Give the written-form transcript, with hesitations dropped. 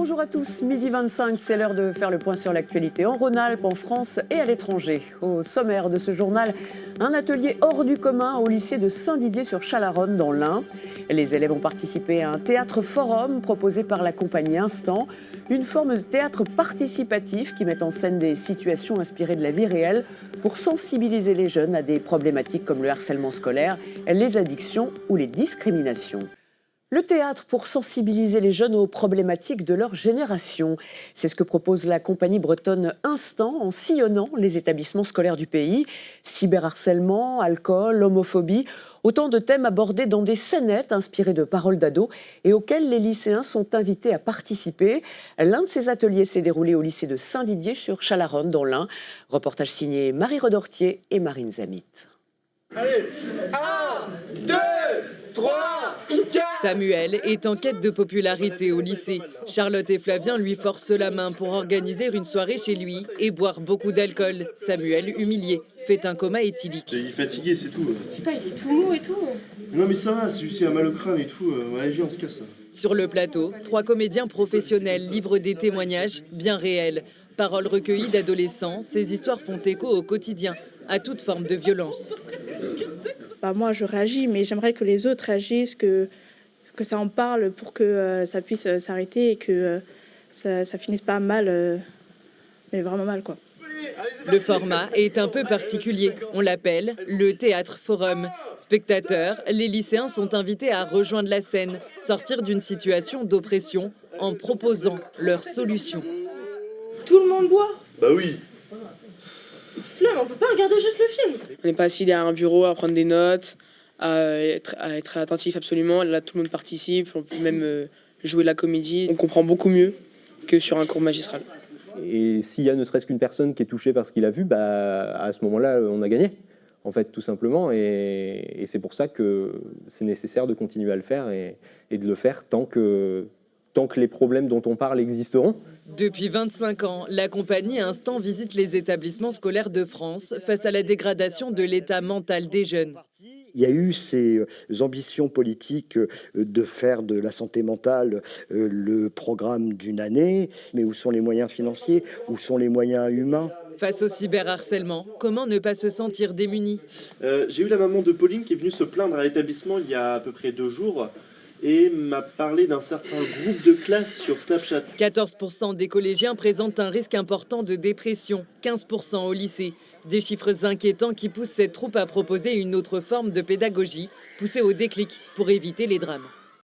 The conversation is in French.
Bonjour à tous, midi 25, c'est l'heure de faire le point sur l'actualité en Rhône-Alpes, en France et à l'étranger. Au sommaire de ce journal, un atelier hors du commun au lycée de Saint-Didier sur Chalaronne dans l'Ain. Les élèves ont participé à un théâtre forum proposé par la compagnie Instant, une forme de théâtre participatif qui met en scène des situations inspirées de la vie réelle pour sensibiliser les jeunes à des problématiques comme le harcèlement scolaire, les addictions ou les discriminations. Le théâtre pour sensibiliser les jeunes aux problématiques de leur génération. C'est ce que propose la compagnie bretonne Instant en sillonnant les établissements scolaires du pays. Cyberharcèlement, alcool, homophobie, autant de thèmes abordés dans des scénettes inspirées de paroles d'ados et auxquelles les lycéens sont invités à participer. L'un de ces ateliers s'est déroulé au lycée de Saint-Didier sur Chalaronne dans l'Ain. Reportage signé Marie Redortier et Marine Zamit. Allez, 1, 2, 3, 4. Samuel est en quête de popularité au lycée. Charlotte et Flavien lui forcent la main pour organiser une soirée chez lui et boire beaucoup d'alcool. Samuel, humilié, fait un coma éthylique. Il est fatigué, c'est tout. Je sais pas, il est tout mou et tout. Non mais ça va, c'est juste qu'il a mal au crâne et tout. Ouais, viens, on se casse là. Sur le plateau, 3 comédiens professionnels livrent des témoignages bien réels. Paroles recueillies d'adolescents, ces histoires font écho au quotidien, à toute forme de violence. Moi, je réagis, mais j'aimerais que les autres réagissent, que ça en parle pour que ça puisse s'arrêter et que ça finisse pas mal, mais vraiment mal, quoi. Le format est un peu particulier. On l'appelle le théâtre forum. Spectateurs, les lycéens sont invités à rejoindre la scène, sortir d'une situation d'oppression en proposant leurs solutions. Tout le monde boit. Bah oui. Flemme, on peut pas regarder juste le film. On n'est pas assis derrière un bureau à prendre des notes, à être attentif absolument. Là, tout le monde participe, on peut même jouer la comédie. On comprend beaucoup mieux que sur un cours magistral. Et s'il y a ne serait-ce qu'une personne qui est touchée par ce qu'il a vu, à ce moment-là, on a gagné, en fait, tout simplement. Et c'est pour ça que c'est nécessaire de continuer à le faire et de le faire tant que les problèmes dont on parle existeront. Depuis 25 ans, la compagnie Instant visite les établissements scolaires de France face à la dégradation de l'état mental des jeunes. Il y a eu ces ambitions politiques de faire de la santé mentale le programme d'une année, mais où sont les moyens financiers, où sont les moyens humains ? Face au cyberharcèlement, comment ne pas se sentir démuni ? J'ai eu la maman de Pauline qui est venue se plaindre à l'établissement il y a à peu près 2 jours et m'a parlé d'un certain groupe de classe sur Snapchat. 14% des collégiens présentent un risque important de dépression, 15% au lycée. Des chiffres inquiétants qui poussent cette troupe à proposer une autre forme de pédagogie, poussée au déclic pour éviter les drames.